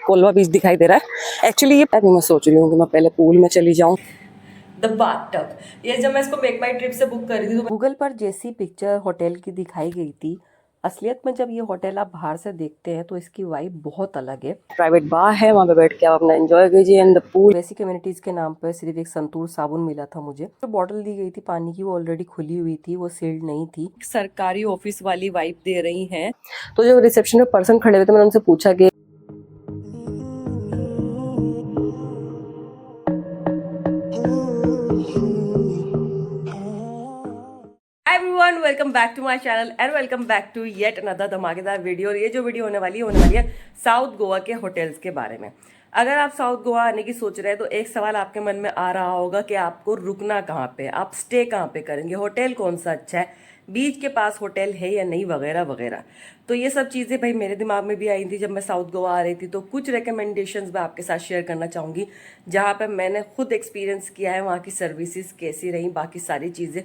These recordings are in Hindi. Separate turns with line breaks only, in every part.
कोलवा बीच दिखाई दे रहा है। एक्चुअली ये अभी मैं सोच रही हूँ कि मैं पहले पूल में चली जाऊँ।
द बाथटब, ये जब मैं इसको मेक माई ट्रिप से बुक करी थी तो
गूगल पर जैसी पिक्चर होटल की दिखाई गई थी, असलियत में जब ये होटल आप बाहर से देखते हैं तो इसकी वाइब बहुत अलग है। प्राइवेट बार है, वहाँ पे बैठ के आप अपना एंजॉय कीजिए and the pool. Basic communities के नाम पर सिर्फ एक संतूर साबुन मिला था मुझे। जो बॉटल दी गई थी पानी की वो ऑलरेडी खुली हुई थी, वो सील्ड नहीं थी।
सरकारी ऑफिस वाली वाइब दे रही हैं।
तो जो रिसेप्शन में पर्सन खड़े हुए थे मैंने उनसे पूछा कि
everyone, welcome back to my channel and welcome back to yet another धमाकेदार वीडियो। और ये जो वीडियो होने वाली है साउथ गोवा के होटल्स के बारे में। अगर आप साउथ गोवा आने की सोच रहे हैं तो एक सवाल आपके मन में आ रहा होगा कि आपको रुकना कहाँ पे, आप स्टे कहाँ पे करेंगे, होटल कौन सा अच्छा है, बीच के पास होटल है या नहीं, वगैरह वगैरह। तो ये सब चीज़ें भाई मेरे दिमाग में भी आई थी जब मैं साउथ गोवा आ रही थी। तो कुछ रिकमेंडेशंस मैं आपके साथ शेयर करना चाहूँगी जहाँ पे मैंने खुद एक्सपीरियंस किया है, वहाँ की सर्विसेज कैसी रही, बाकी सारी चीज़ें।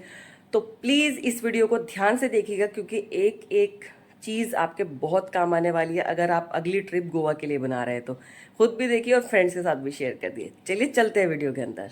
तो प्लीज़ इस वीडियो को ध्यान से देखिएगा क्योंकि एक एक चीज़ आपके बहुत काम आने वाली है अगर आप अगली ट्रिप गोवा के लिए बना रहे हैं तो। खुद भी देखिए और फ्रेंड्स के साथ भी शेयर कर दिए। चलिए चलते हैं वीडियो के अंदर।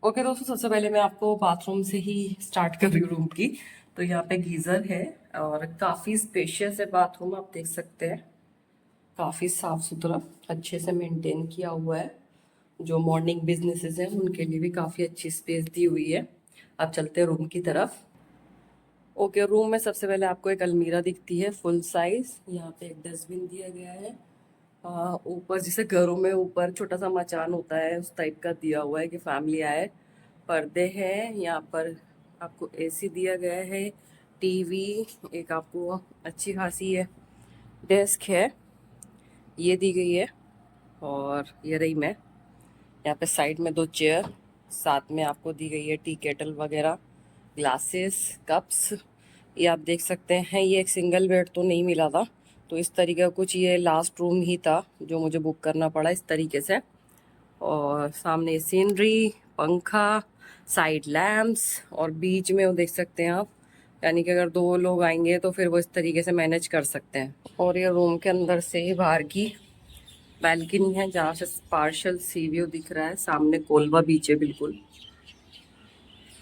ओके दोस्तों, सबसे पहले मैं आपको बाथरूम से ही स्टार्ट कर रही हूँ रूम की। तो यहाँ पे गीज़र है और काफ़ी स्पेशियस है बाथरूम, आप देख सकते हैं। काफ़ी साफ सुथरा, अच्छे से मेंटेन किया हुआ है। जो मॉर्निंग बिजनेसेस हैं उनके लिए भी काफ़ी अच्छी स्पेस दी हुई है। अब चलते हैं रूम की तरफ। ओके, रूम में सबसे पहले आपको एक अलमीरा दिखती है फुल साइज। यहाँ पे एक डस्टबिन दिया गया है। ऊपर जैसे घरों में ऊपर छोटा सा मचान होता है उस टाइप का दिया हुआ है कि फैमिली आए। पर्दे हैं यहाँ पर, आपको एसी दिया गया है, टीवी, एक आपको अच्छी खासी है डेस्क है ये दी गई है। और ये रही मैं, यहाँ पे साइड में 2 चेयर, साथ में आपको दी गई है टी केटल वगैरह, ग्लासेस, कप्स। ये आप देख सकते हैं। ये एक सिंगल बेड तो नहीं मिला था, तो इस तरीके का कुछ ये लास्ट रूम ही था जो मुझे बुक करना पड़ा इस तरीके से। और सामने सीनरी, पंखा, साइड लैम्प्स और बीच में वो देख सकते हैं आप, यानी कि अगर 2 लोग आएंगे तो फिर वो इस तरीके से मैनेज कर सकते हैं। और ये रूम के अंदर से ही बाहर की बैल्कनी है जहाँ से पार्शल सी व्यू दिख रहा है। सामने कोलवा बीच है बिल्कुल,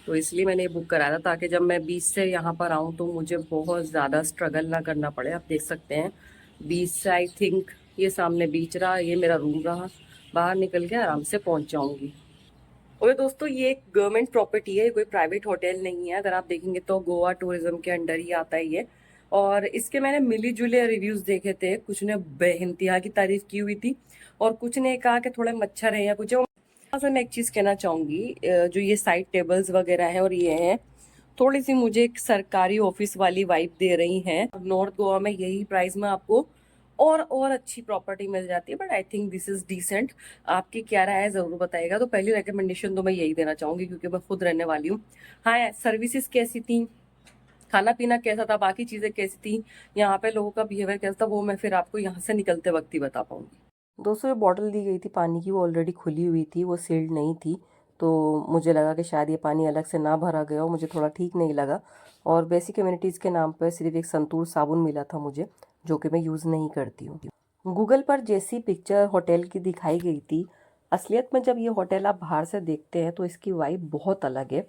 तो इसलिए मैंने ये बुक कराया था ताकि जब मैं बीच से यहाँ पर आऊँ तो मुझे बहुत ज़्यादा स्ट्रगल ना करना पड़े। आप देख सकते हैं बीच से आई थिंक ये सामने बीच रहा, ये मेरा रूम रहा, बाहर निकल के आराम से पहुँच जाऊँगी। और दोस्तों ये एक गवर्नमेंट प्रॉपर्टी है, कोई प्राइवेट होटल नहीं है। अगर आप देखेंगे तो गोवा टूरिज्म के अंडर ही आता है ये। और इसके मैंने मिली जुले रिव्यूज देखे थे, कुछ ने बेइंतहा की तारीफ की हुई थी और कुछ ने कहा कि थोड़े मच्छर है या कुछ है। मैं एक चीज कहना चाहूंगी, जो ये साइड टेबल्स वगैरह है और ये हैं, थोड़ी सी मुझे एक सरकारी ऑफिस वाली वाइब दे रही हैं। नॉर्थ गोवा में यही प्राइस में आपको और अच्छी प्रॉपर्टी मिल जाती है, but I think this is decent. आपकी क्या राय है जरूर बताइएगा। तो पहली रिकमेंडेशन तो मैं यही देना चाहूंगी क्योंकि मैं खुद रहने वाली हूँ। हाँ, सर्विसेज कैसी थी, खाना पीना कैसा था, बाकी चीजें कैसी थी, यहाँ पे लोगों का बिहेवियर कैसा था, वो मैं फिर आपको यहाँ से निकलते वक्त ही बता पाऊंगी।
दोस्तों जो बॉटल दी गई थी पानी की वो ऑलरेडी खुली हुई थी, वो सील्ड नहीं थी। तो मुझे लगा कि शायद ये पानी अलग से ना भरा गया हो, मुझे थोड़ा ठीक नहीं लगा। और बेसिक कम्युनिटीज़ के नाम पर सिर्फ एक संतूर साबुन मिला था मुझे, जो कि मैं यूज़ नहीं करती हूँ। गूगल पर जैसी पिक्चर होटल की दिखाई गई थी, असलियत में जब ये होटल आप बाहर से देखते हैं तो इसकी वाइब बहुत अलग है।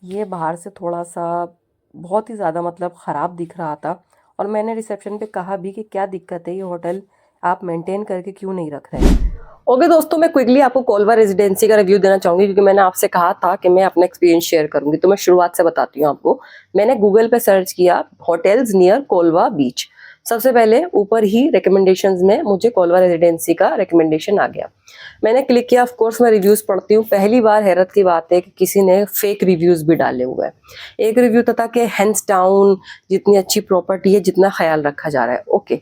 ये बाहर से थोड़ा सा बहुत ही ज़्यादा मतलब ख़राब दिख रहा था। और मैंने रिसेप्शन पे कहा भी कि क्या दिक्कत है, ये होटल आप मेंटेन करके क्यों नहीं रख रहे हैं। ओके दोस्तों, मैं क्विकली आपको कोलवा रेजिडेंसी का रिव्यू देना चाहूंगी क्योंकि मैंने आपसे कहा था कि मैं अपना एक्सपीरियंस शेयर करूंगी। तो मैं शुरुआत से बताती हूँ आपको। मैंने गूगल पे सर्च किया होटल्स नियर कोलवा बीच। सबसे पहले ऊपर ही रिकमेंडेशंस में मुझे कोलवा रेजिडेंसी का रिकमेंडेशन आ गया। मैंने क्लिक किया। ऑफ कोर्स मैं रिव्यूज पढ़ती हूँ। पहली बार हैरत की बात है कि किसी ने फेक रिव्यूज भी डाले हुए हैं। एक रिव्यू था कि हैंड्स डाउन जितनी अच्छी प्रॉपर्टी है जितना ख्याल रखा जा रहा है। ओके,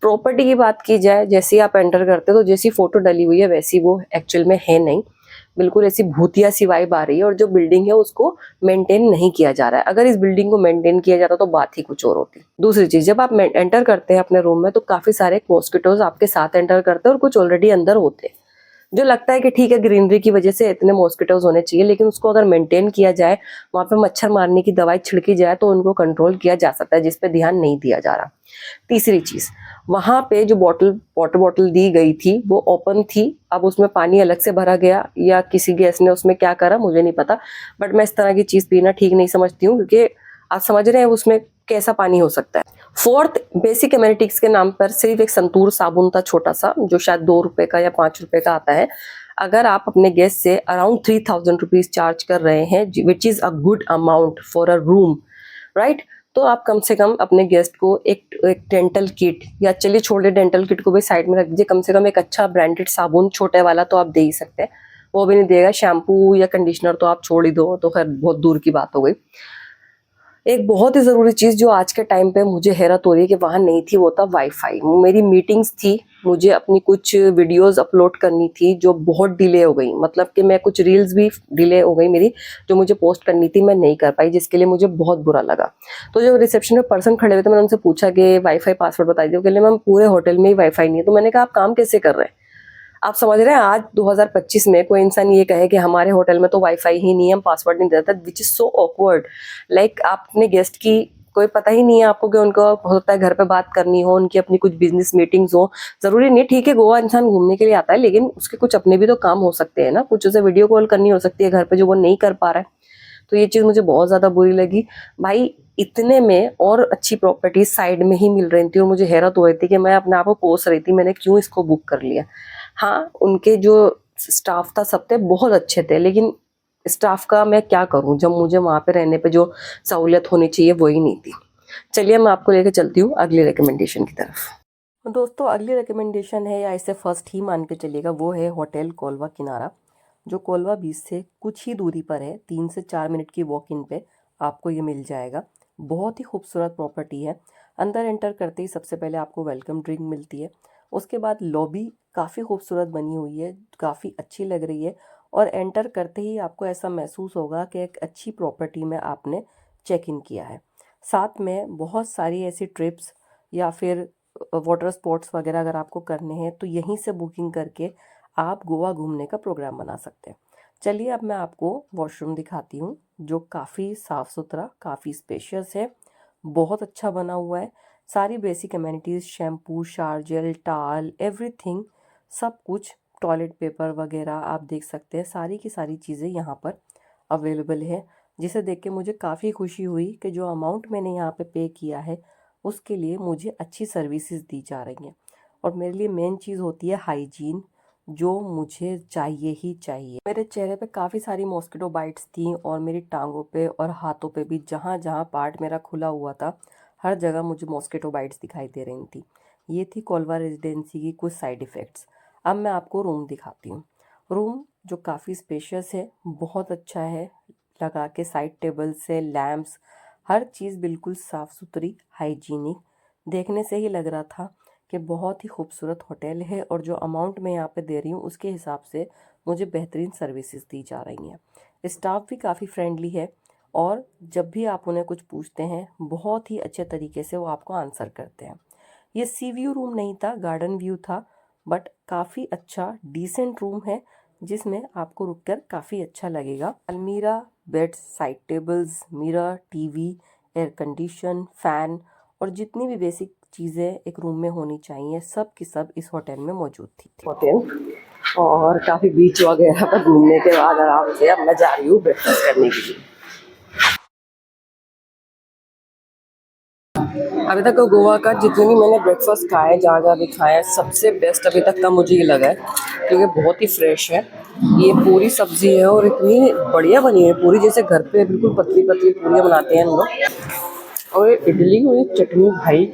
प्रॉपर्टी की बात की जाए, जैसे आप एंटर करते हो तो जैसी फोटो डली हुई है वैसी वो एक्चुअल में है नहीं। बिल्कुल ऐसी भूतिया सी वाइब आ रही है और जो बिल्डिंग है उसको मेंटेन नहीं किया जा रहा है। अगर इस बिल्डिंग को मेंटेन किया जाता तो बात ही कुछ और होती। दूसरी चीज, जब आप एंटर करते हैं अपने रूम में तो काफी सारे मॉस्किटोज आपके साथ एंटर करते हैं और कुछ ऑलरेडी अंदर होते हैं। जो लगता है कि ठीक है ग्रीनरी की वजह से इतने मॉस्किटोज होने चाहिए, लेकिन उसको अगर मेंटेन किया जाए, वहां पे मच्छर मारने की दवाई छिड़की जाए तो उनको कंट्रोल किया जा सकता है, जिस पे ध्यान नहीं दिया जा रहा। तीसरी चीज, वहां पे जो वाटर बॉटल दी गई थी वो ओपन थी। अब उसमें पानी अलग से भरा गया या किसी गेस्ट ने उसमें क्या करा मुझे नहीं पता, बट मैं इस तरह की चीज पीना ठीक नहीं समझती हूँ, क्योंकि आप समझ रहे हैं उसमें कैसा पानी हो सकता है। फोर्थ, बेसिक एमेनिटीज के नाम पर सिर्फ एक संतूर साबुन था छोटा सा, जो शायद 2 रुपए का या 5 रुपए का आता है। अगर आप अपने गेस्ट से अराउंड 3000 रुपीज चार्ज कर रहे हैं, which is a good amount for a room, right, तो आप कम से कम अपने गेस्ट को एक डेंटल किट, या चलिए छोड़े डेंटल किट को भी साइड में रख दीजिए, कम से कम एक अच्छा ब्रांडेड साबुन छोटे वाला तो आप दे ही सकते हैं। वो भी नहीं देगा, शैम्पू या कंडीशनर तो आप छोड़ ही दो, तो खैर बहुत दूर की बात हो गई। एक बहुत ही जरूरी चीज जो आज के टाइम पे मुझे हैरत हो रही है कि वहां नहीं थी, वो था वाईफाई। मेरी मीटिंग्स थी, मुझे अपनी कुछ वीडियोस अपलोड करनी थी जो बहुत डिले हो गई, मतलब कि मैं कुछ रील्स भी डिले हो गई मेरी, जो मुझे पोस्ट करनी थी मैं नहीं कर पाई, जिसके लिए मुझे बहुत बुरा लगा। तो जो रिसेप्शन में पर्सन खड़े हुए थे, मैंने उनसे पूछा कि वाईफाई पासवर्ड बता दीजिए। कहले मैम पूरे होटल में ही वाईफाई नहीं है। तो मैंने कहा आप काम कैसे कर रहे हैं? आप समझ रहे हैं आज 2025 में कोई इंसान ये कहे कि हमारे होटल में तो वाईफाई ही नहीं है, हम पासवर्ड नहीं देता, which is so awkward. Like आप अपने गेस्ट की कोई पता ही नहीं है आपको कि उनको होता है घर पे बात करनी हो, उनकी अपनी कुछ बिजनेस मीटिंग्स हो, जरूरी नहीं, ठीक है गोवा इंसान घूमने के लिए आता है, लेकिन उसके कुछ अपने भी तो काम हो सकते हैं ना, कुछ उसे वीडियो कॉल करनी हो सकती है घर पे जो वो नहीं कर पा रहा है। तो ये चीज मुझे बहुत ज्यादा बुरी लगी भाई। इतने में और अच्छी प्रॉपर्टी साइड में ही मिल रही थी और मुझे हैरत हो रही थी कि मैं अपने आप को कोस रही थी मैंने क्यों इसको बुक कर लिया। हाँ, उनके जो स्टाफ था सब थे बहुत अच्छे थे, लेकिन स्टाफ का मैं क्या करूं जब मुझे वहां पे रहने पे जो सहूलियत होनी चाहिए वही नहीं थी। चलिए मैं आपको लेकर चलती हूँ अगली रिकमेंडेशन की तरफ। तो दोस्तों अगली रिकमेंडेशन है, या इसे फर्स्ट ही मान के चलिएगा, वो है होटल कोलवा किनारा, जो कोलवा बीच से कुछ ही दूरी पर है। 3 से 4 मिनट की वॉक इन पे आपको ये मिल जाएगा। बहुत ही खूबसूरत प्रॉपर्टी है। अंदर एंटर करते ही सबसे पहले आपको वेलकम ड्रिंक मिलती है। उसके बाद लॉबी काफ़ी खूबसूरत बनी हुई है, काफ़ी अच्छी लग रही है, और एंटर करते ही आपको ऐसा महसूस होगा कि एक अच्छी प्रॉपर्टी में आपने चेक इन किया है। साथ में बहुत सारी ऐसी ट्रिप्स या फिर वाटर स्पोर्ट्स वगैरह अगर आपको करने हैं तो यहीं से बुकिंग करके आप गोवा घूमने का प्रोग्राम बना सकते हैं। चलिए अब मैं आपको वॉशरूम दिखाती हूँ, जो काफ़ी साफ़ सुथरा, काफ़ी स्पेशियस है, बहुत अच्छा बना हुआ है। सारी basic amenities, shampoo, shower gel, टाल, एवरीथिंग, सब कुछ, टॉयलेट पेपर वगैरह आप देख सकते हैं, सारी की सारी चीज़ें यहाँ पर अवेलेबल है। जिसे देख के मुझे काफ़ी खुशी हुई कि जो अमाउंट मैंने यहाँ पे पे किया है उसके लिए मुझे अच्छी सर्विसेज दी जा रही हैं। और मेरे लिए मेन चीज़ होती है हाइजीन, जो मुझे चाहिए ही चाहिए। मेरे चेहरे पे काफ़ी सारी मॉस्किटो बाइट्स थी और मेरी टांगों पे और हाथों पे भी, जहाँ जहाँ पार्ट मेरा खुला हुआ था हर जगह मुझे मॉस्किटो बाइट्स दिखाई दे रही थी। ये थी कोलवा रेजिडेंसी की कुछ साइड इफ़ेक्ट्स। अब मैं आपको रूम दिखाती हूँ। रूम जो काफ़ी स्पेशियस है, बहुत अच्छा है, लगा के साइड टेबल से लैम्प्स, हर चीज़ बिल्कुल साफ़ सुथरी, हाइजीनिक, देखने से ही लग रहा था कि बहुत ही खूबसूरत होटल है। और जो अमाउंट मैं यहाँ पे दे रही हूँ उसके हिसाब से मुझे बेहतरीन सर्विसेज दी जा रही हैं। स्टाफ भी काफ़ी फ्रेंडली है और जब भी आप उन्हें कुछ पूछते हैं बहुत ही अच्छे तरीके से वो आपको आंसर करते हैं। ये सी व्यू रूम नहीं था, गार्डन व्यू था, बट काफ़ी अच्छा डिसेंट रूम है जिसमें आपको रुककर काफ़ी अच्छा लगेगा। अलमीरा, bed, side tables, mirror, TV, air condition, fan और जितनी भी बेसिक चीज़ें एक रूम में होनी चाहिए सब की सब इस होटल में मौजूद थी। होटल और काफ़ी बीच वगैरह पर घूमने के बाद आराम से अब मैं जा रही हूँ ब्रेकफास्ट करने के लिए। अभी तक गोवा का जितने भी मैंने ब्रेकफास्ट खाए, जहाँ जहाँ भी खाए, सबसे बेस्ट अभी तक का मुझे ये लगा है क्योंकि बहुत ही फ्रेश है। ये पूरी सब्जी है और इतनी बढ़िया बनी है पूरी, जैसे घर पे बिल्कुल पतली पतली पूरियाँ बनाते हैं हम लोग। और इडली और चटनी भाई,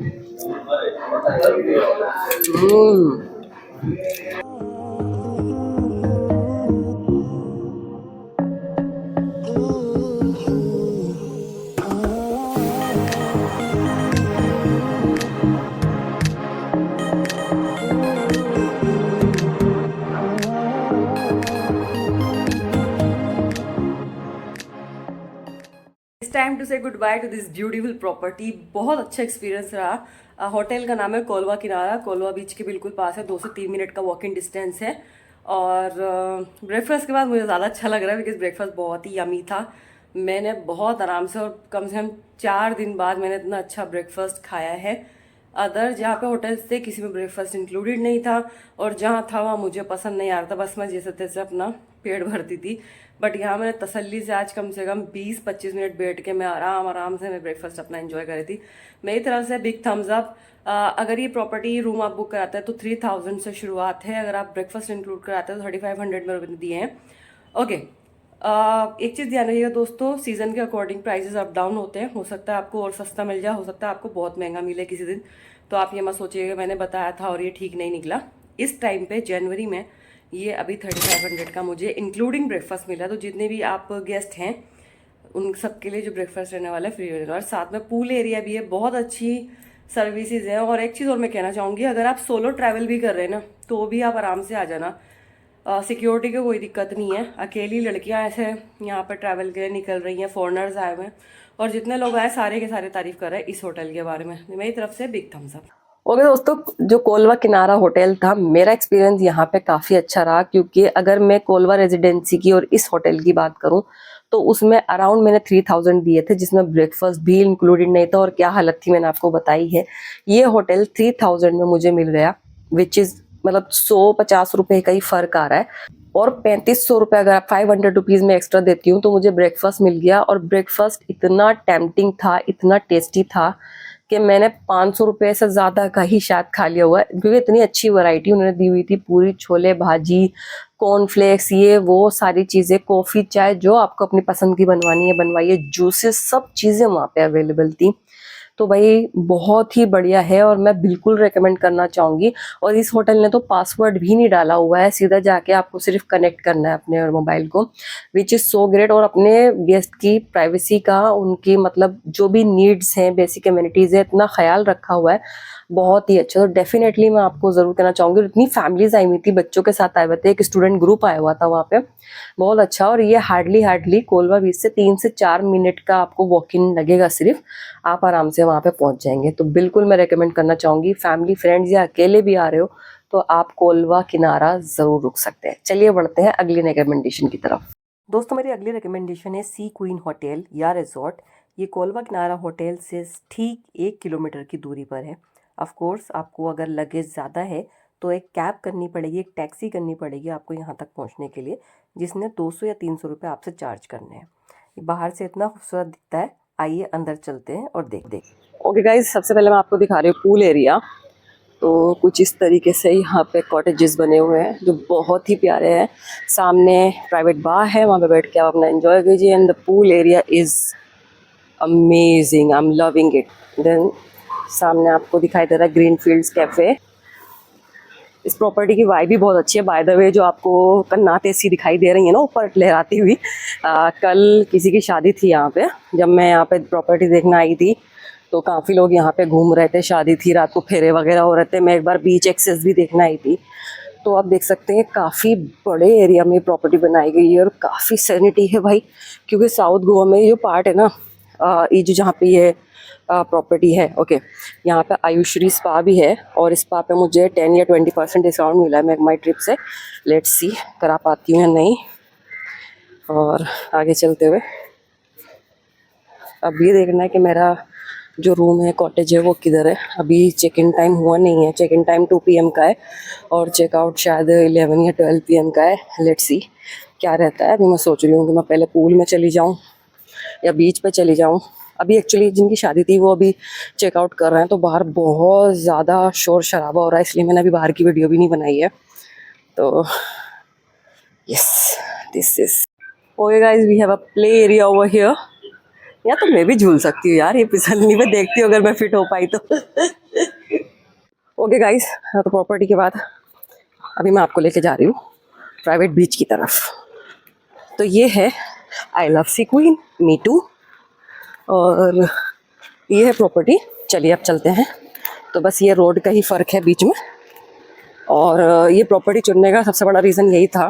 टाइम टू से good by two this beautiful property. बहुत अच्छा एक्सपीरियंस रहा। होटल का नाम है कोलवा किनारा, कोलवा बीच के बिल्कुल पास है, 2 से 3 मिनट का वॉकिंग डिस्टेंस है। और ब्रेकफास्ट के बाद मुझे ज़्यादा अच्छा लग रहा है बिकॉज ब्रेकफास्ट बहुत ही यमी था। मैंने बहुत आराम से और कम से कम 4 दिन बाद मैंने इतना अच्छा ब्रेकफास्ट खाया है। अदर जहाँ पे होटल्स थे किसी में ब्रेकफास्ट इंक्लूडेड नहीं था, और जहाँ था वहाँ मुझे पसंद नहीं आ रहा था, बस मैं जैसे तैसे अपना पेट भरती थी। बट यहाँ मैंने तसल्ली से आज कम से कम 20-25 मिनट बैठ के मैं आराम से मैं ब्रेकफास्ट अपना एंजॉय कर रही थी। मेरी तरफ से बिग थम्स अप। अगर ये प्रॉपर्टी रूम आप बुक कराते हैं तो 3000 से शुरुआत है, अगर आप ब्रेकफास्ट इंक्लूड कराते हैं तो 3500 में दिए हैं। ओके, एक चीज़ ध्यान रखिएगा दोस्तों, सीजन के अकॉर्डिंग प्राइसेस अप डाउन होते हैं। हो सकता है आपको और सस्ता मिल जाए, हो सकता है आपको बहुत महंगा मिले किसी दिन। तो आप ये मत सोचिएगा मैंने बताया था और ये ठीक नहीं निकला। इस टाइम पे जनवरी में ये अभी 3500 का मुझे इंक्लूडिंग ब्रेकफास्ट मिला। तो जितने भी आप गेस्ट हैं उन सब के लिए जो ब्रेकफास्ट रहने वाला है फ्री रहेगा, और साथ में पूल एरिया भी है, बहुत अच्छी सर्विसेज है। और एक चीज़ और मैं कहना चाहूँगी, अगर आप सोलो ट्रैवल भी कर रहे हैं ना तो भी आप आराम से आ जाना। सिक्योरिटी की कोई दिक्कत नहीं है। अकेली लड़कियां ऐसे यहाँ पर ट्रैवल के लिए निकल रही हैं, फॉरेनर्स आए हुए हैं, और जितने लोग आए सारे के सारे तारीफ कर रहे हैं इस होटल के बारे में। मेरी तरफ से बिग थम्स अप।
ओके दोस्तों, जो कोलवा किनारा होटल था, मेरा एक्सपीरियंस यहाँ पे काफ़ी अच्छा रहा, क्योंकि अगर मैं कोलवा रेजिडेंसी की और इस होटल की बात करूँ तो उसमें अराउंड मैंने 3000 दिए थे, जिसमें ब्रेकफास्ट भी इंक्लूडेड नहीं था। और क्या हालत थी मैंने आपको बताई है। ये होटल 3000 में मुझे मिल गया, विच इज़ मतलब 150 रुपये का ही फ़र्क आ रहा है। और 3500 रुपये अगर आप 500 रुपीज़ में एक्स्ट्रा देती हूँ तो मुझे ब्रेकफास्ट मिल गया। और ब्रेकफास्ट इतना टेम्पटिंग था, इतना टेस्टी था कि मैंने 500 रुपये से ज़्यादा का ही शायद खा लिया हुआ है, क्योंकि इतनी अच्छी वैरायटी उन्होंने दी हुई थी। पूरी, छोले भाजी, कॉर्नफ्लेक्स, ये वो सारी चीज़ें, कॉफ़ी, चाय, जो आपको अपनी पसंद की बनवानी है बनवाइए, जूसेस, सब चीज़ें वहाँ पे अवेलेबल थी। तो भाई बहुत ही बढ़िया है और मैं बिल्कुल रेकमेंड करना चाहूँगी। और इस होटल ने तो पासवर्ड भी नहीं डाला हुआ है, सीधा जाके आपको सिर्फ कनेक्ट करना है अपने मोबाइल को, विच इज़ सो ग्रेट। और अपने गेस्ट की प्राइवेसी का, उनकी मतलब जो भी नीड्स हैं, बेसिक एमिनिटीज़ है, इतना ख्याल रखा हुआ है, बहुत ही अच्छा। तो डेफिनेटली मैं आपको ज़रूर कहना चाहूँगी। इतनी फैमिलीज आई हुई थी, बच्चों के साथ आए हुए थे, एक स्टूडेंट ग्रुप आया हुआ था वहाँ पे, बहुत अच्छा। और ये हार्डली कोलवा बीच से 3 से 4 मिनट का आपको वॉकिंग लगेगा, सिर्फ आप आराम से वहाँ पे पहुँच जाएंगे। तो बिल्कुल मैं रेकमेंड करना चाहूँगी, फैमिली फ्रेंड्स या अकेले भी आ रहे हो तो आप कोलवा किनारा ज़रूर रुक सकते हैं। चलिए बढ़ते हैं अगली रिकमेंडेशन की तरफ। दोस्तों, मेरी अगली रिकमेंडेशन है सी क्वीन होटल या रिजॉर्ट। ये कोलवा किनारा होटल से ठीक 1 किलोमीटर की दूरी पर है। ऑफ कोर्स आपको अगर लगेज ज़्यादा है तो एक कैब करनी पड़ेगी, एक टैक्सी करनी पड़ेगी आपको यहाँ तक पहुँचने के लिए, जिसने 200 या 300 रुपये आपसे चार्ज करने हैं। बाहर से इतना खूबसूरत दिखता है, आइए अंदर चलते हैं और देख। ओके गाइज, सबसे पहले मैं आपको दिखा रही हूँ पूल एरिया। तो कुछ इस तरीके से यहाँ पे कॉटेजेस बने हुए हैं जो बहुत ही प्यारे हैं। सामने प्राइवेट बार है, वहाँ पे बैठ के आप अपना एंजॉय कीजिए। And the pool area is amazing, I am loving it. Then सामने आपको दिखाई दे रहा है ग्रीन फील्ड्स कैफ़े। इस प्रॉपर्टी की वाइब भी बहुत अच्छी है। बाय द वे, जो आपको कन्नाटे सी दिखाई दे रही है ना ऊपर लहराती हुई, कल किसी की शादी थी यहाँ पे। जब मैं यहाँ पे प्रॉपर्टी देखने आई थी तो काफ़ी लोग यहाँ पे घूम रहे थे, शादी थी, रात को फेरे वगैरह हो रहे थे। मैं एक बार बीच एक्सेस भी देखने आई थी। तो आप देख सकते हैं काफ़ी बड़े एरिया में प्रॉपर्टी बनाई गई है और काफ़ी सैनिटी है भाई, क्योंकि साउथ गोवा में ये जो पार्ट है ना, ये जो जहाँ पे ये प्रॉपर्टी है, ओके, यहाँ पे आयुश्री स्पा भी है। और स्पा पे मुझे 10 या 20% डिस्काउंट मिला है मैं माई ट्रिप से। लेट्स सी करा पाती हूँ या नहीं। और आगे चलते हुए अब ये देखना है कि मेरा जो रूम है, कॉटेज है, वो किधर है। अभी चेक इन टाइम हुआ नहीं है, चेक इन टाइम 2 PM का है और चेकआउट शायद 11 या 12 PM का है। लेट्स सी क्या रहता है। अभी मैं सोच रही हूँ कि मैं पहले पूल में चली जाऊँ या बीच पे चली जाऊँ। अभी एक्चुअली जिनकी शादी थी वो अभी चेकआउट कर रहे हैं, तो बाहर बहुत ज़्यादा शोर शराबा हो रहा है, इसलिए मैंने अभी बाहर की वीडियो भी नहीं बनाई है। तो yes, this is okay guys, we have a play area over here. या तो मैं भी झूल सकती हूँ यार, ये फिसलनी में, देखती हूँ अगर मैं फिट हो पाई तो। ओके गाइस, तो प्रॉपर्टी के बाद अभी मैं आपको लेके जा रही हूँ प्राइवेट बीच की तरफ। तो ये है I love sea queen, me too, और ये है प्रॉपर्टी। चलिए अब चलते हैं। तो बस ये रोड का ही फ़र्क है बीच में। और ये प्रॉपर्टी चुनने का सबसे बड़ा रीज़न यही था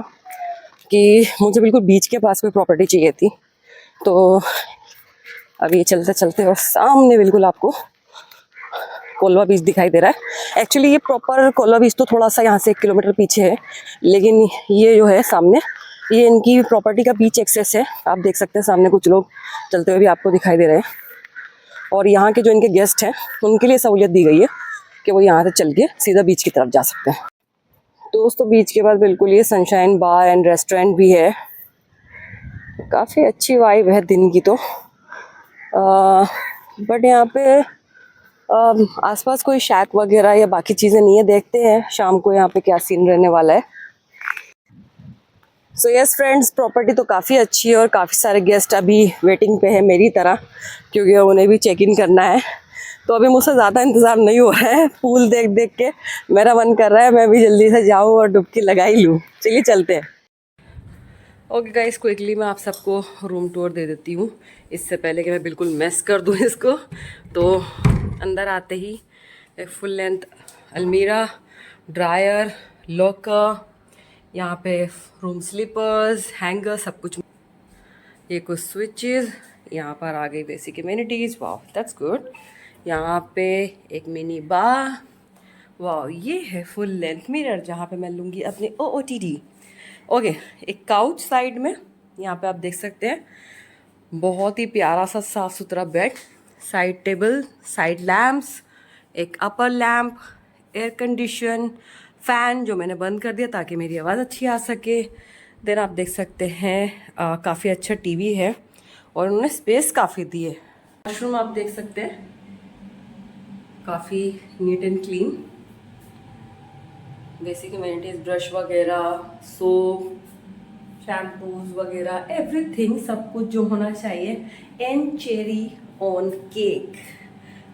कि मुझे बिल्कुल बीच के पास कोई प्रॉपर्टी चाहिए थी। तो
अब ये चलते चलते और सामने बिल्कुल आपको कोलवा बीच दिखाई दे रहा है। एक्चुअली ये प्रॉपर कोलवा बीच तो थोड़ा सा यहाँ से 1 किलोमीटर पीछे है, लेकिन ये जो है सामने, ये इनकी प्रॉपर्टी का बीच एक्सेस है। आप देख सकते हैं सामने कुछ लोग चलते हुए भी आपको दिखाई दे रहे हैं, और यहाँ के जो इनके गेस्ट हैं उनके लिए सहूलियत दी गई है कि वो यहाँ से चल के सीधा बीच की तरफ जा सकते हैं। दोस्तों बीच के बाद बिल्कुल ये सनशाइन बार एंड रेस्टोरेंट भी है, काफ़ी अच्छी वाइब है दिन की तो। बट यहाँ पे आसपास कोई शैक वगैरह या बाकी चीज़ें नहीं है, देखते हैं शाम को यहाँ पे क्या सीन रहने वाला है। सो यस फ्रेंड्स, प्रॉपर्टी तो काफ़ी अच्छी है और काफ़ी सारे गेस्ट अभी वेटिंग पे है मेरी तरह, क्योंकि उन्हें भी चेक इन करना है। तो अभी मुझसे ज़्यादा इंतज़ार नहीं हो रहा है, पूल देख देख के मेरा मन कर रहा है मैं भी जल्दी से जाऊँ और डुबकी लगा ही लूँ। चलिए चलते हैं। ओके गाइस, क्विकली मैं आप सबको रूम टूर दे देती हूँ इससे पहले कि मैं बिल्कुल मेस कर दूँ इसको। तो अंदर आते ही एक फुल लेंथ अलमीरा, ड्रायर, लॉकर, यहाँ पे रूम स्लीपर्स, हैंगर, सब कुछ। ये कुछ स्विचेस, यहाँ पर आ गई बेसिक इम्यूनिटीज़, वाह दैट्स गुड। यहाँ पे एक मिनी बार, वाह ये है फुल लेंथ मिरर जहाँ पे मैं लूँगी अपनी OOTD। ओके, एक काउच साइड में, यहाँ पे आप देख सकते हैं बहुत ही प्यारा सा साफ़ सुथरा bed, side table, side lamps, एक अपर लैम्प, एयर कंडीशन, फ़ैन जो मैंने बंद कर दिया ताकि मेरी आवाज़ अच्छी आ सके। देन आप देख सकते हैं काफ़ी अच्छा टीवी है और उन्होंने स्पेस काफ़ी दी है। वॉशरूम आप देख सकते हैं काफ़ी neat and clean, basic amenities, brush वगैरह, सोप, शैम्पूज वगैरह, एवरीथिंग, सब कुछ जो होना चाहिए। And cherry on cake,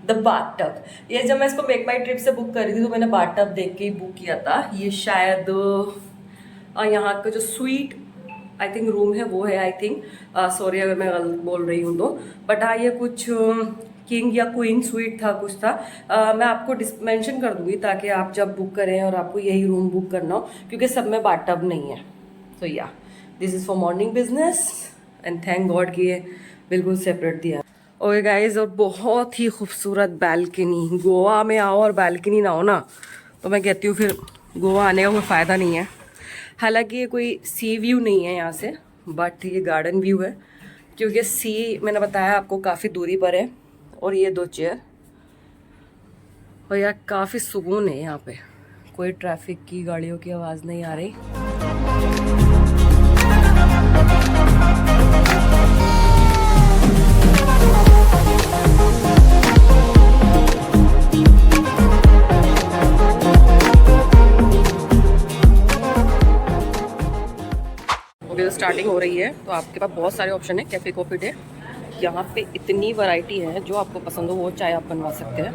the bathtub. ये जब मैं इसको मेक माई ट्रिप से बुक कर रही थी तो मैंने बाथटब देख के ही बुक किया था। ये शायद यहाँ का जो स्वीट आई थिंक रूम है वो है, आई थिंक, सॉरी अगर मैं गलत बोल रही हूँ तो। बट हाँ, ये कुछ किंग या क्वीन स्वीट था, कुछ था। मैं आपको मेंशन कर दूंगी ताकि आप जब बुक करें और आपको यही रूम बुक करना हो, क्योंकि सब में बाथटब नहीं है। तो या this is for morning business and thank God कि ये बिल्कुल सेपरेट दिया। ओके गाइज, और बहुत ही खूबसूरत बैल्कनी। गोवा में आओ और बैल्कनी ना हो ना तो मैं कहती हूँ फिर गोवा आने का कोई फ़ायदा नहीं है। हालांकि ये कोई सी व्यू नहीं है यहाँ से, बट ये गार्डन व्यू है, क्योंकि सी मैंने बताया आपको काफ़ी दूरी पर है। और ये 2 चेयर, और यार काफ़ी सुकून है यहाँ पे, कोई ट्रैफिक की गाड़ियों की आवाज़ नहीं आ रही। ओके, तो स्टार्टिंग हो रही है तो आपके पास बहुत सारे ऑप्शन है। कैफ़े कॉफ़ी डे, यहाँ पे इतनी वैरायटी है, जो आपको पसंद हो वो चाय आप बनवा सकते हैं।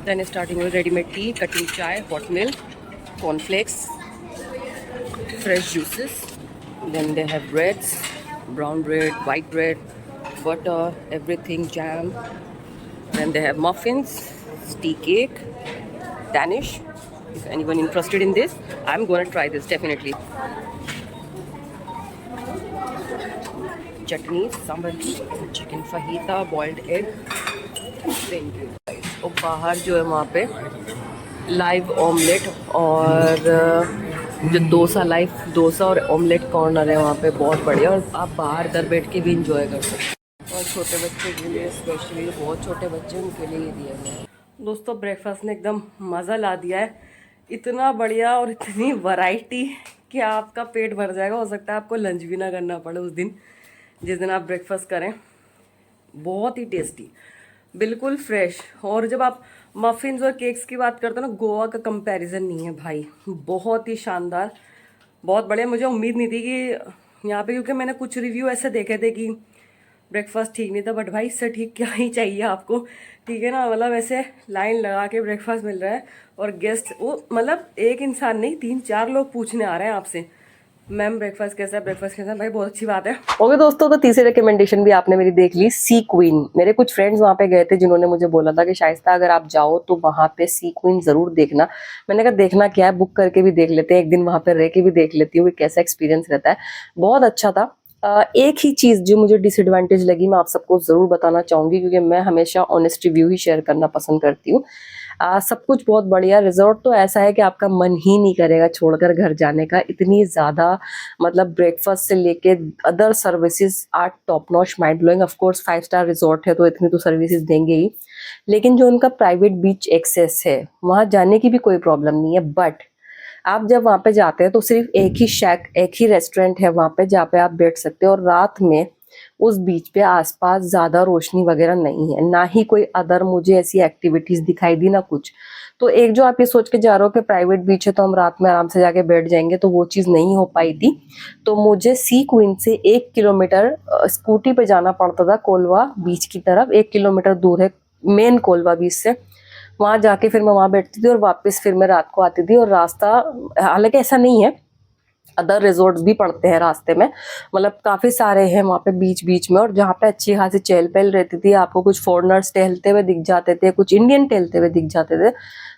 दैन स्टार्टिंग में रेडीमेड टी, कटिंग चाय, hot milk, cornflakes, fresh juices, then they have breads, brown bread, white bread, butter, everything, jam. Then they have muffins, tea cake, Danish. If anyone interested in this, I'm gonna try this definitely. Chutney, sambar, chicken fajita, boiled egg. Thank you guys. और बाहर जो है वहाँ पे लाइव ऑमलेट और जो डोसा, लाइव डोसा और ऑमलेट कॉर्नर है वहाँ पे, बहुत बढ़िया। और आप बाहर दर बैठ के भी इंजॉय कर सकते हैं। और छोटे बच्चे के लिए स्पेशली, बहुत छोटे बच्चे उनके लिए दिया गया है। दोस्तों ब्रेकफास्ट ने एकदम मज़ा ला दिया है, इतना बढ़िया और इतनी वैरायटी कि आपका पेट भर जाएगा। हो सकता है आपको लंच भी ना करना पड़े उस दिन, जिस दिन आप ब्रेकफास्ट करें। बहुत ही टेस्टी, बिल्कुल फ्रेश। और जब आप मफ़िन्स और केक्स की बात करते हो ना, गोवा का कंपैरिजन नहीं है भाई, बहुत ही शानदार, बहुत बढ़िया। मुझे उम्मीद नहीं थी कि यहाँ पे, क्योंकि मैंने कुछ रिव्यू ऐसे देखे थे कि ब्रेकफास्ट ठीक नहीं था, बट भाई इससे ठीक क्या ही चाहिए आपको, ठीक है ना। मतलब ऐसे लाइन लगा के ब्रेकफास्ट मिल रहा है और गेस्ट वो, मतलब एक इंसान नहीं, 3-4 लोग पूछने आ रहे हैं आपसे, मैम ब्रेकफास्ट कैसा है, ब्रेकफास्ट कैसा है। भाई बहुत अच्छी बात है। ओके दोस्तों, तो तीसरी रिकमेंडेशन भी आपने मेरी देख ली, सी क्वीन। मेरे कुछ फ्रेंड्स वहाँ पे गए थे जिन्होंने मुझे बोला था कि शाइस्ता अगर आप जाओ तो वहाँ पे सी क्वीन जरूर देखना। मैंने कहा देखना क्या है, बुक करके भी देख लेते हैं, एक दिन वहाँ पे रह के भी देख लेती हूँ कि कैसा एक्सपीरियंस रहता है। बहुत अच्छा था।
एक ही चीज़ जो मुझे डिसएडवांटेज लगी मैं आप सबको ज़रूर बताना चाहूँगी, क्योंकि मैं हमेशा ऑनेस्ट रिव्यू ही शेयर करना पसंद करती हूँ। सब कुछ बहुत बढ़िया, रिज़ॉर्ट तो ऐसा है कि आपका मन ही नहीं करेगा छोड़कर घर जाने का, इतनी ज़्यादा मतलब ब्रेकफास्ट से लेके other services are top notch, mind blowing. Of course 5 star resort है तो इतनी तो सर्विसेज देंगे ही, लेकिन जो उनका प्राइवेट बीच एक्सेस है वहाँ जाने की भी कोई प्रॉब्लम नहीं है। बट आप जब वहाँ पे जाते हैं तो सिर्फ एक ही शैक, एक ही रेस्टोरेंट है वहाँ पे जहाँ पे आप बैठ सकते हो, और रात में उस बीच पे आसपास ज़्यादा रोशनी वगैरह नहीं है, ना ही कोई अदर मुझे ऐसी एक्टिविटीज़ दिखाई दी ना कुछ। तो एक जो आप ये सोच के जा रहे हो कि प्राइवेट बीच है तो हम रात में आराम से जाके बैठ जाएंगे, तो वो चीज़ नहीं हो पाई थी। तो मुझे सी क्वीन से 1 किलोमीटर स्कूटी पे जाना पड़ता था कोलवा बीच की तरफ, 1 किलोमीटर दूर है मेन कोलवा बीच से। वहाँ जाके फिर मैं वहाँ बैठती थी और वापस फिर मैं रात को आती थी। और रास्ता, हालांकि ऐसा नहीं है, अदर रिजॉर्ट्स भी पड़ते हैं रास्ते में, मतलब काफ़ी सारे हैं वहाँ पे बीच बीच में, और जहाँ पे अच्छी खासी चहल पहल रहती थी। आपको कुछ फॉरेनर्स टहलते हुए दिख जाते थे, कुछ इंडियन टहलते हुए दिख जाते थे,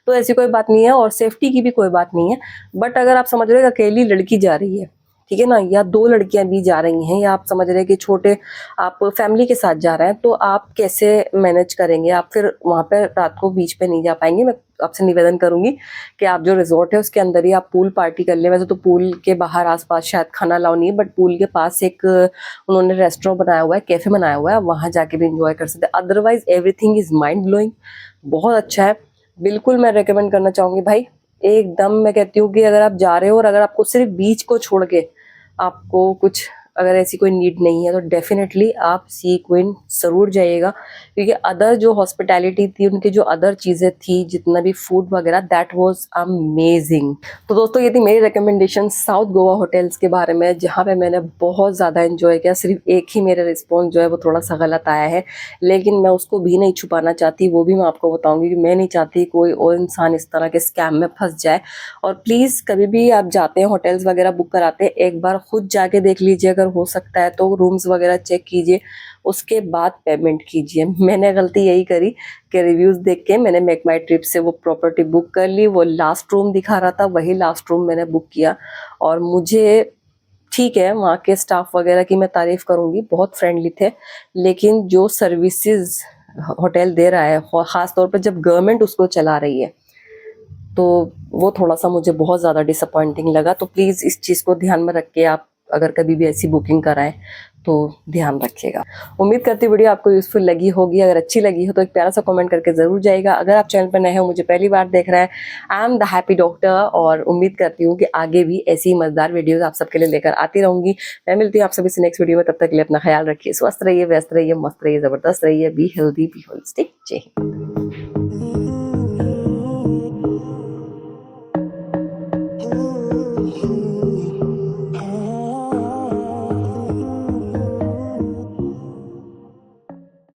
तो ऐसी कोई बात नहीं है, और सेफ्टी की भी कोई बात नहीं है। बट अगर आप समझ रहे हो कि अकेली लड़की जा रही है, ठीक है ना, या 2 लड़कियां भी जा रही हैं, या आप समझ रहे हैं कि छोटे आप फैमिली के साथ जा रहे हैं, तो आप कैसे मैनेज करेंगे? आप फिर वहाँ पे रात को बीच पे नहीं जा पाएंगे। मैं आपसे निवेदन करूंगी कि आप जो रिजॉर्ट है उसके अंदर ही आप पूल पार्टी कर लें। वैसे तो पूल के बाहर आसपास शायद खाना अलाउ नहीं है, बट पूल के पास एक उन्होंने रेस्टोरेंट बनाया हुआ है, कैफे बनाया हुआ है, वहाँ जाके भी इंजॉय कर सकते हैं। Otherwise everything is mind blowing, बहुत अच्छा है। बिल्कुल मैं रेकमेंड करना चाहूंगी भाई, एकदम। मैं कहती हूँ कि अगर आप जा रहे हो और अगर आपको सिर्फ बीच को छोड़ के आपको कुछ अगर ऐसी कोई नीड नहीं है, तो डेफिनेटली आप सी क्वीन ज़रूर जाइएगा, क्योंकि अदर जो हॉस्पिटैलिटी थी, उनकी जो अदर चीज़ें थी, जितना भी फूड वगैरह, दैट वाज अमेजिंग। तो दोस्तों ये थी मेरी रिकमेंडेशन साउथ गोवा होटल्स के बारे में, जहाँ पे मैंने बहुत ज़्यादा एंजॉय किया। सिर्फ एक ही मेरा रिस्पॉन्स जो है वो थोड़ा सा गलत आया है, लेकिन मैं उसको भी नहीं छुपाना चाहती, वो भी मैं आपको बताऊंगी कि मैं नहीं चाहती कोई और इंसान इस तरह के स्कैम में फंस जाए। और प्लीज़ कभी भी आप जाते हैं होटल्स वगैरह बुक कराते हैं, एक बार खुद जाके देख लीजिए, अगर हो सकता है तो रूम्स वगैरह चेक कीजिए, उसके बाद पेमेंट कीजिए। मैंने गलती यही करी कि रिव्यूज़ देख के मैंने मेक माई ट्रिप से वो प्रॉपर्टी बुक कर ली, वो लास्ट रूम दिखा रहा था, वही लास्ट रूम मैंने बुक किया। और मुझे, ठीक है, वहाँ के स्टाफ वगैरह की मैं तारीफ़ करूँगी, बहुत फ्रेंडली थे, लेकिन जो सर्विसेज होटल दे रहा है, ख़ास तौर पर जब गवर्नमेंट उसको चला रही है, तो वो थोड़ा सा मुझे बहुत ज़्यादा डिसअपॉइंटिंग लगा। तो प्लीज़ इस चीज़ को ध्यान में रख के आप अगर कभी भी ऐसी बुकिंग कराएं तो ध्यान रखिएगा। उम्मीद करती हूँ वीडियो आपको यूज़फुल लगी होगी। अगर अच्छी लगी हो तो एक प्यारा सा कमेंट करके ज़रूर जाइएगा। अगर आप चैनल पर नए हो, मुझे पहली बार देख रहे हैं, I am the happy doctor, और उम्मीद करती हूँ कि आगे भी ऐसी मज़ेदार वीडियोज़ आप सबके लिए लेकर आती रहूँगी। मैं मिलती हूँ आप सभी से नेक्स्ट वीडियो में, तब तक के लिए अपना ख्याल रखिए, स्वस्थ रहिए, व्यस्त रहिए, मस्त रहिए, ज़बरदस्त रहिए, बी हेल्दी, बी होलिस्टिक। जय हिंद।